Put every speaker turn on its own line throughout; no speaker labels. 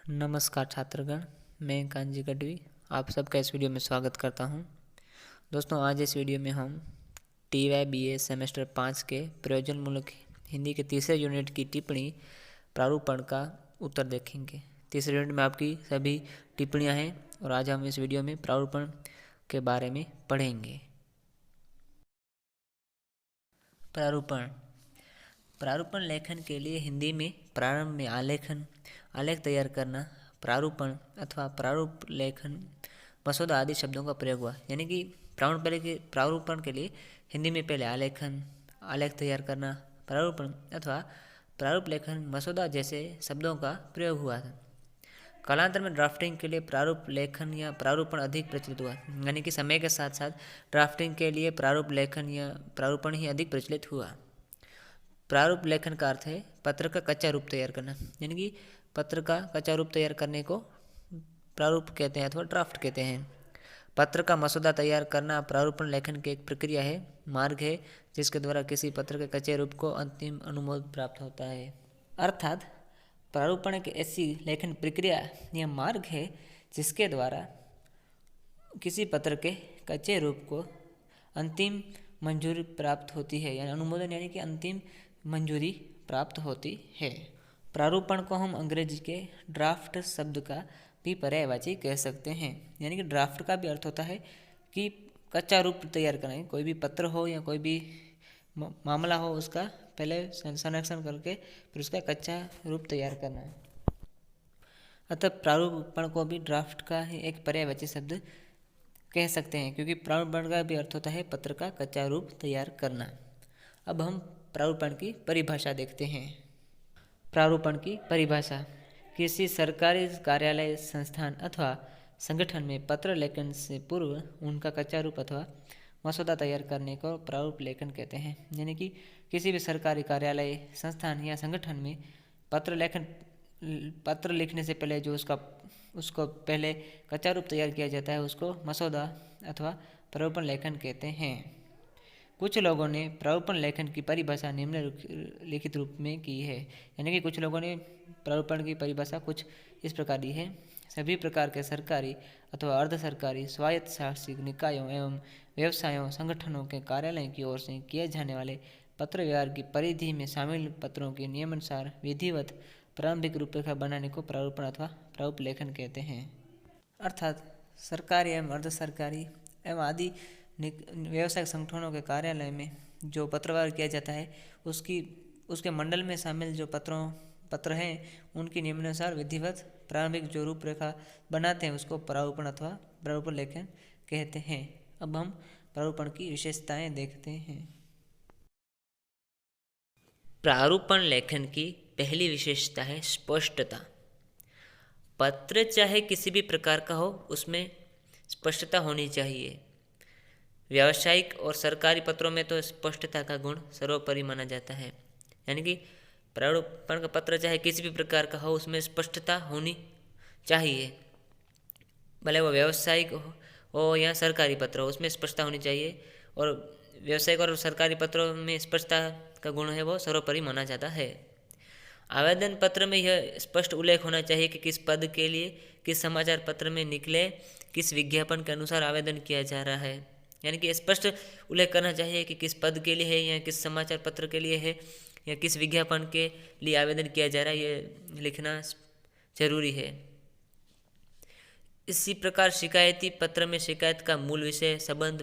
नमस्कार छात्रगण, मैं कांजी गढ़वी आप सबका इस वीडियो में स्वागत करता हूं। दोस्तों, आज इस वीडियो में हम TYBA सेमेस्टर 5 के प्रयोजनमूलक हिंदी के तीसरे यूनिट की टिप्पणी प्रारूपण का उत्तर देखेंगे। तीसरे यूनिट में आपकी सभी टिप्पणियां हैं और आज हम इस वीडियो में प्रारूपण के बारे में पढ़ेंगे। प्रारूपण लेखन के लिए हिंदी में प्रारंभ में आलेख तैयार करना, प्रारूपण अथवा प्रारूप लेखन, मसौदा आदि शब्दों का प्रयोग हुआ। यानी कि प्रारूपण के लिए हिंदी में पहले आलेख तैयार करना, प्रारूपण अथवा प्रारूप लेखन, मसौदा जैसे शब्दों का प्रयोग हुआ था। कालांतर में ड्राफ्टिंग के लिए प्रारूप लेखन या प्रारूपण अधिक प्रचलित हुआ। यानी कि समय के साथ साथ ड्राफ्टिंग के लिए प्रारूप लेखन या प्रारूपण ही अधिक प्रचलित हुआ। प्रारूप लेखन का अर्थ है पत्र का कच्चा रूप तैयार करना। यानी कि पत्र का कच्चा रूप तैयार करने को प्रारूप कहते हैं अथवा ड्राफ्ट कहते हैं। पत्र का मसौदा तैयार करना प्रारूपण लेखन की एक प्रक्रिया है, मार्ग है, जिसके द्वारा किसी पत्र के कच्चे रूप को अंतिम अनुमोदन प्राप्त होता है। अर्थात प्रारूपण एक ऐसी लेखन प्रक्रिया या मार्ग है जिसके द्वारा किसी पत्र के कच्चे रूप को अंतिम मंजूरी प्राप्त होती है, यानी अनुमोदन यानी कि अंतिम मंजूरी प्राप्त होती है। प्रारूपण को हम अंग्रेजी के ड्राफ्ट शब्द का भी पर्यायवाची कह सकते हैं। यानी कि ड्राफ्ट का भी अर्थ होता है कि कच्चा रूप तैयार करना। कोई भी पत्र हो या कोई भी मामला हो, उसका पहले संरक्षण करके फिर उसका कच्चा रूप तैयार करना है। अतः प्रारूपण को भी ड्राफ्ट का ही एक पर्यायवाची शब्द कह सकते हैं, क्योंकि प्रारूपण का भी अर्थ होता है पत्र का कच्चा रूप तैयार करना। अब हम प्रारूपण की परिभाषा देखते हैं। प्रारूपण की परिभाषा: किसी सरकारी कार्यालय, संस्थान अथवा संगठन में पत्र लेखन से पूर्व उनका कच्चा रूप अथवा मसौदा तैयार करने को प्रारूप लेखन कहते हैं। यानी कि किसी भी सरकारी कार्यालय, संस्थान या संगठन में पत्र लिखने से पहले जो उसको पहले कच्चा रूप तैयार किया जाता है, उसको मसौदा अथवा प्रारूपण लेखन कहते हैं। कुछ लोगों ने प्रारूपण लेखन की परिभाषा निम्नलिखित रूप में की है। यानी कि कुछ लोगों ने प्रारूपण की परिभाषा कुछ इस प्रकार दी है: सभी प्रकार के सरकारी अथवा अर्ध सरकारी, स्वायत्त शासित निकायों एवं व्यवसायों, संगठनों के कार्यालयों की ओर से किए जाने वाले पत्र व्यवहार की परिधि में शामिल पत्रों के नियमानुसार विधिवत प्रारंभिक रूपरेखा बनाने को प्रारूपण अथवा प्रारूप लेखन कहते हैं। अर्थात सरकारी एवं अर्ध सरकारी एवं आदि व्यावसायिक संगठनों के कार्यालय में जो पत्रव्यवहार किया जाता है, उसके मंडल में शामिल जो पत्र हैं, उनकी नियमानुसार विधिवत प्रारंभिक जो रूपरेखा बनाते हैं, उसको प्रारूपण अथवा प्रारूपण लेखन कहते हैं। अब हम प्रारूपण की विशेषताएं देखते हैं।
प्रारूपण लेखन की पहली विशेषता है स्पष्टता। पत्र चाहे किसी भी प्रकार का हो, उसमें स्पष्टता होनी चाहिए। व्यावसायिक और सरकारी पत्रों में तो स्पष्टता का गुण सर्वोपरि माना जाता है। यानी कि प्रारूपण का पत्र चाहे किसी भी प्रकार का हो, उसमें स्पष्टता होनी चाहिए। भले वो व्यावसायिक हो या सरकारी पत्र हो, उसमें स्पष्टता होनी चाहिए। और व्यावसायिक और सरकारी पत्रों में स्पष्टता का गुण है वो सर्वोपरि माना जाता है। आवेदन पत्र में यह स्पष्ट उल्लेख होना चाहिए कि किस पद के लिए किस समाचार पत्र में निकले, किस विज्ञापन के अनुसार आवेदन किया जा रहा है। यानी कि स्पष्ट उल्लेख करना चाहिए कि किस पद के लिए है या किस समाचार पत्र के लिए है या किस विज्ञापन के लिए आवेदन किया जा रहा है, ये लिखना जरूरी है। इसी प्रकार शिकायती पत्र में शिकायत का मूल विषय, संबंध,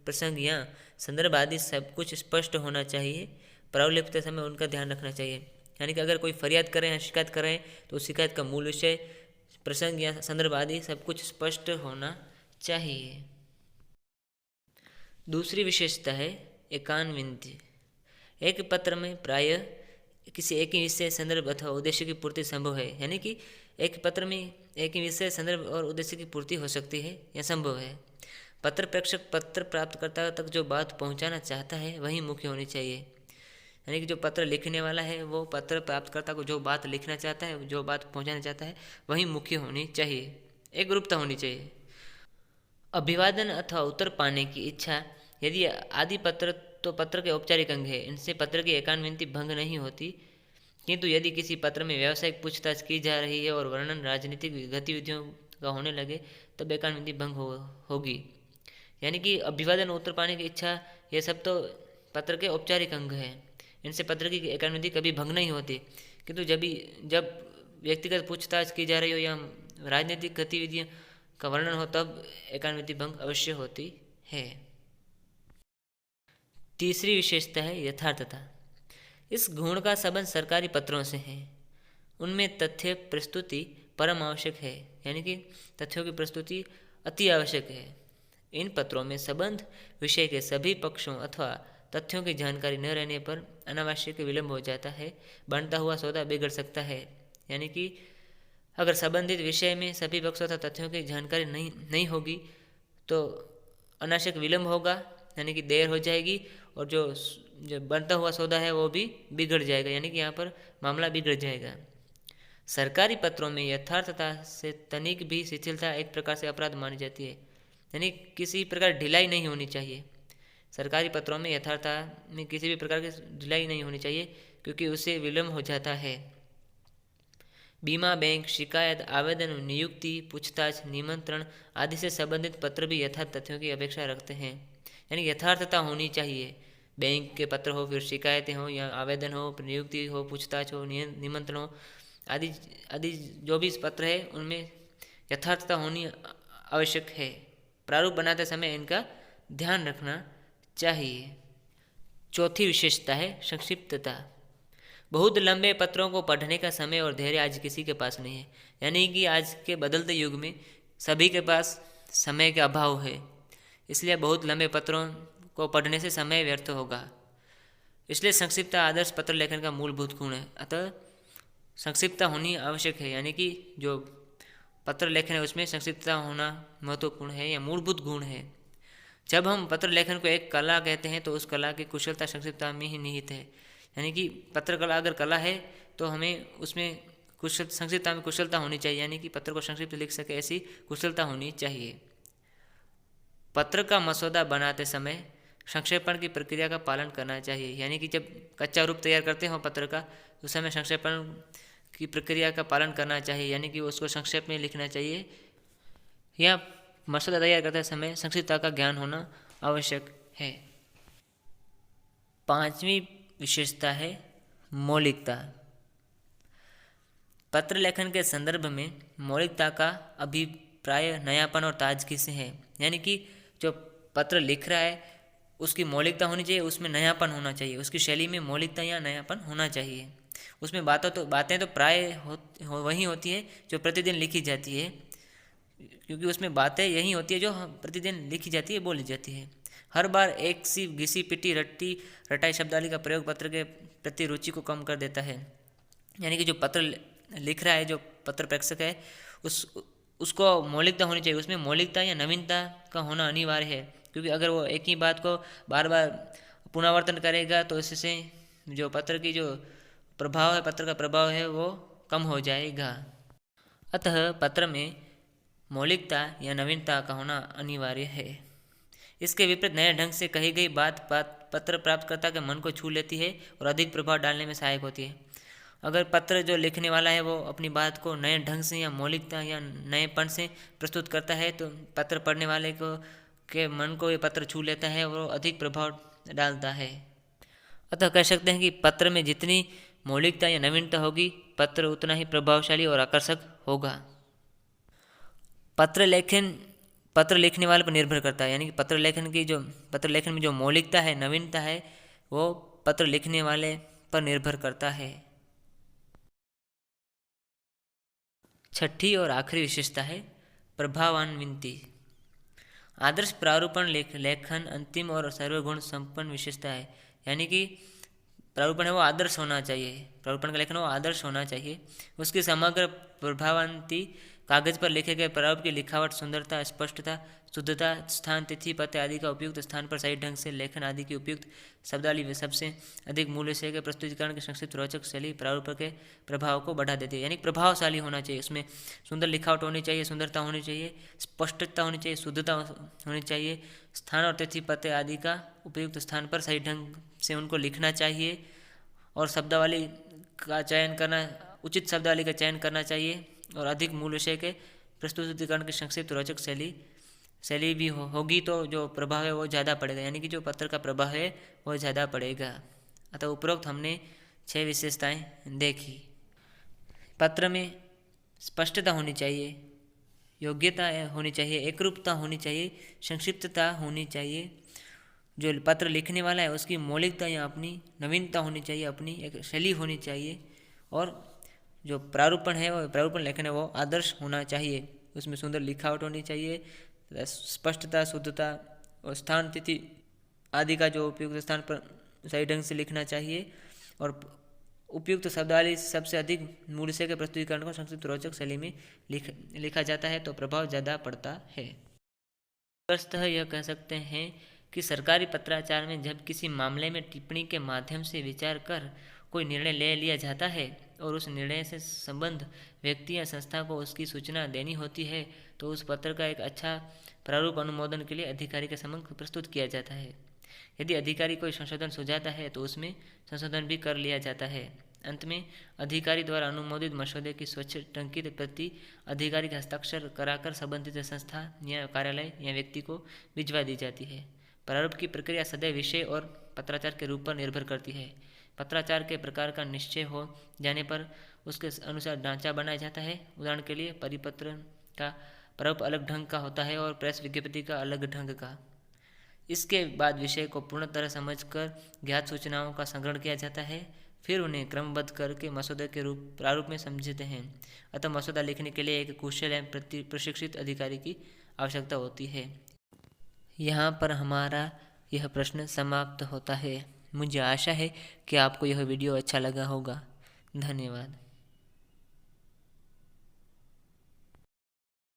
प्रसंग या संदर्भ आदि सब कुछ स्पष्ट होना चाहिए। प्रारूप लिखते समय उनका ध्यान रखना चाहिए। यानी कि अगर कोई फरियाद करें या शिकायत करें तो शिकायत का मूल विषय, प्रसंग या संदर्भ आदि सब कुछ स्पष्ट होना चाहिए। दूसरी विशेषता है एकान्विति। एक पत्र में प्रायः किसी एक ही विषय, संदर्भ अथवा उद्देश्य की पूर्ति संभव है। यानी कि एक पत्र में एक ही विषय, संदर्भ और उद्देश्य की पूर्ति हो सकती है या संभव है। पत्र प्रेषक पत्र प्राप्तकर्ता तक जो बात पहुंचाना चाहता है वही मुख्य होनी चाहिए। यानी कि जो पत्र लिखने वाला है वो पत्र प्राप्तकर्ता को जो बात लिखना चाहता है, जो बात पहुंचाना चाहता है, वही मुख्य होनी चाहिए। एक रूपता होनी चाहिए। अभिवादन अथवा उत्तर पाने की इच्छा यदि आदि पत्र तो पत्र के औपचारिक अंग है। इनसे पत्र की एकान्विति भंग नहीं होती। किंतु यदि किसी पत्र में व्यावसायिक पूछताछ की जा रही है और वर्णन राजनीतिक गतिविधियों का होने लगे तब एकान विधि भंग होगी। यानी कि अभिवादन उत्तर पाने की इच्छा, ये सब तो पत्र के औपचारिक अंग हैं, इनसे पत्र की एकान विधि कभी भंग नहीं होती। किंतु जब व्यक्तिगत पूछताछ की जा रही हो या राजनीतिक गतिविधियों का वर्णन हो तब एकान विधि भंग अवश्य होती है। तीसरी विशेषता है यथार्थता। इस गुण का संबंध सरकारी पत्रों से है। उनमें तथ्य प्रस्तुति परम आवश्यक है, यानी कि तथ्यों की प्रस्तुति अति आवश्यक है। इन पत्रों में संबंध विषय के सभी पक्षों अथवा तथ्यों की जानकारी न रहने पर अनावश्यक विलंब हो जाता है, बनता हुआ सौदा बिगड़ सकता है। यानी कि अगर संबंधित विषय में सभी पक्षों तथा तथ्यों की जानकारी नहीं होगी तो अनावश्यक विलंब होगा, यानी कि देर हो जाएगी, और जो बनता हुआ सौदा है वो भी बिगड़ जाएगा, यानी कि यहाँ पर मामला बिगड़ जाएगा। सरकारी पत्रों में यथार्थता से तनिक भी शिथिलता एक प्रकार से अपराध मानी जाती है, यानी किसी प्रकार ढिलाई नहीं होनी चाहिए। सरकारी पत्रों में यथार्थता में किसी भी प्रकार की ढिलाई नहीं होनी चाहिए, क्योंकि उससे विलंब हो जाता है। बीमा, बैंक, शिकायत, आवेदन, नियुक्ति, पूछताछ, निमंत्रण आदि से संबंधित पत्र भी यथार्थ तथ्यों की अपेक्षा रखते हैं, यानी यथार्थता होनी चाहिए। बैंक के पत्र हो, फिर शिकायतें हो या आवेदन हो, फिर नियुक्ति हो, पूछताछ हो, निमंत्रण हो, आदि जो भी पत्र है उनमें यथार्थता होनी आवश्यक है। प्रारूप बनाते समय इनका ध्यान रखना चाहिए। चौथी विशेषता है संक्षिप्तता। बहुत लंबे पत्रों को पढ़ने का समय और धैर्य आज किसी के पास नहीं है, यानी कि आज के बदलते युग में सभी के पास समय का अभाव है, इसलिए बहुत लंबे पत्रों को पढ़ने से समय व्यर्थ होगा। इसलिए संक्षिप्तता आदर्श पत्र लेखन का मूलभूत गुण है, अतः संक्षिप्तता होनी आवश्यक है, यानी कि जो पत्र लेखन है उसमें संक्षिप्तता होना महत्वपूर्ण है या मूलभूत गुण है। जब हम पत्र लेखन को एक कला कहते हैं तो उस कला की कुशलता संक्षिप्तता में ही निहित है, यानी कि पत्रकला अगर कला है तो हमें उसमें संक्षिप्तता में कुशलता होनी चाहिए, यानी कि पत्र को संक्षिप्त लिख सके ऐसी कुशलता होनी चाहिए। पत्र का मसौदा बनाते समय संक्षेपण की प्रक्रिया का पालन करना चाहिए, यानी कि जब कच्चा रूप तैयार करते हो पत्र का उस समय संक्षेपण की प्रक्रिया का पालन करना चाहिए, यानी कि उसको संक्षेप में लिखना चाहिए। या मसौदा तैयार करते समय संक्षिप्तता का ज्ञान होना आवश्यक है। पांचवी विशेषता है मौलिकता। पत्र लेखन के संदर्भ में मौलिकता का अभिप्राय नयापन और ताजगी से है, यानी कि जो पत्र लिख रहा है उसकी मौलिकता होनी चाहिए, उसमें नयापन होना चाहिए, उसकी शैली में मौलिकता या नयापन होना चाहिए। उसमें बातें तो प्राय वही होती है जो प्रतिदिन लिखी जाती है, क्योंकि उसमें बातें यही होती है जो प्रतिदिन लिखी जाती है, बोली जाती है। हर बार एक सी घिसी पिटी रटाई शब्दावली का प्रयोग पत्र के प्रति रुचि को कम कर देता है, यानी कि जो पत्र लिख रहा है, जो पत्र प्रेषक है, उसको मौलिकता होनी चाहिए, उसमें मौलिकता या नवीनता का होना अनिवार्य है, क्योंकि अगर वो एक ही बात को बार बार पुनरावर्तन करेगा तो इससे जो पत्र की जो प्रभाव है, पत्र का प्रभाव है वो कम हो जाएगा। अतः पत्र में मौलिकता या नवीनता का होना अनिवार्य है। इसके विपरीत नए ढंग से कही गई बात पत्र प्राप्तकर्ता के मन को छू लेती है और अधिक प्रभाव डालने में सहायक होती है। अगर पत्र जो लिखने वाला है वो अपनी बात को नए ढंग से या मौलिकता या नएपन से प्रस्तुत करता है तो पत्र पढ़ने वाले के मन को ये पत्र छू लेता है और वो अधिक प्रभाव डालता है। अतः कह सकते हैं कि पत्र में जितनी मौलिकता या नवीनता होगी पत्र उतना ही प्रभावशाली और आकर्षक होगा। पत्र लिखने वाले पर निर्भर करता है, यानी कि पत्र लेखन में जो मौलिकता है, नवीनता है, वो पत्र लिखने वाले पर निर्भर करता है। छठी और आखिरी विशेषता है प्रभावान्विति। आदर्श प्रारूपण लेखन अंतिम और सर्वगुण संपन्न विशेषता है, यानी कि प्रारूपण है वो आदर्श होना चाहिए, प्रारूपण का लेखन वो आदर्श होना चाहिए। उसकी समग्र प्रभावान्विति कागज पर लिखे गए प्रारूप की लिखावट, सुंदरता, स्पष्टता, शुद्धता, स्थान, तिथि, पते आदि का उपयुक्त स्थान पर सही ढंग से लेखन आदि की उपयुक्त शब्दावली व सबसे अधिक मूल्य से प्रस्तुतिकरण की संक्षिप्त रोचक शैली प्रारूप के प्रभाव को बढ़ा देती है, यानी प्रभावशाली होना चाहिए। उसमें सुंदर लिखावट होनी चाहिए, सुंदरता होनी चाहिए, स्पष्टता होनी चाहिए, शुद्धता होनी चाहिए, स्थान और तिथि पते आदि का उपयुक्त स्थान पर सही ढंग से उनको लिखना चाहिए और शब्दावली
का चयन करना, उचित शब्दावली का चयन करना चाहिए और अधिक मूल विषय के प्रस्तुतिकरण की संक्षिप्त रोचक शैली भी होगी तो जो प्रभाव है वो ज़्यादा पड़ेगा, यानी कि जो पत्र का प्रभाव है वो ज़्यादा पड़ेगा। अतः उपरोक्त हमने 6 विशेषताएं देखी। पत्र में स्पष्टता होनी चाहिए, योग्यता होनी चाहिए, एकरूपता होनी चाहिए, संक्षिप्तता होनी चाहिए। जो पत्र लिखने वाला है उसकी मौलिकता या अपनी नवीनता होनी चाहिए, अपनी एक शैली होनी चाहिए। और जो प्रारूपण है वो प्रारूपण लेखन है वो आदर्श होना चाहिए, उसमें सुंदर लिखावट होनी चाहिए, स्पष्टता, शुद्धता और स्थान, तिथि आदि का जो उपयुक्त स्थान पर सही ढंग से लिखना चाहिए। और उपयुक्त शब्दावली सबसे अधिक मूल विषय के प्रस्तुतिकरण को संक्षिप्त रोचक शैली में लिखा जाता है तो प्रभाव ज़्यादा पड़ता है। स्पष्टतः यह कह सकते हैं कि सरकारी पत्राचार में जब किसी मामले में टिप्पणी के माध्यम से विचार कर कोई निर्णय ले लिया जाता है और उस निर्णय से संबद्ध व्यक्ति या संस्था को उसकी सूचना देनी होती है तो उस पत्र का एक अच्छा प्रारूप अनुमोदन के लिए अधिकारी के समक्ष प्रस्तुत किया जाता है। यदि अधिकारी कोई संशोधन सुझाता है तो उसमें संशोधन भी कर लिया जाता है। अंत में अधिकारी द्वारा अनुमोदित मसौदे की स्वच्छटंकित प्रति अधिकारी के हस्ताक्षर कराकर संबंधित संस्था या कार्यालय या व्यक्ति को भिजवा दी जाती है। प्रारूप की प्रक्रिया सदैव विषय और पत्राचार के रूप पर निर्भर करती है। पत्राचार के प्रकार का निश्चय हो जाने पर उसके अनुसार ढांचा बनाया जाता है। उदाहरण के लिए परिपत्र का प्रारूप अलग ढंग का होता है और प्रेस विज्ञप्ति का अलग ढंग का। इसके बाद विषय को पूर्ण तरह समझकर ज्ञात सूचनाओं का संग्रहण किया जाता है, फिर उन्हें क्रमबद्ध करके मसौदे के प्रारूप में समझते हैं। अतः मसौदा लिखने के लिए एक कुशल एवं प्रशिक्षित अधिकारी की आवश्यकता होती है। यहाँ पर हमारा यह प्रश्न समाप्त होता है। मुझे आशा है कि आपको यह वीडियो अच्छा लगा होगा। धन्यवाद।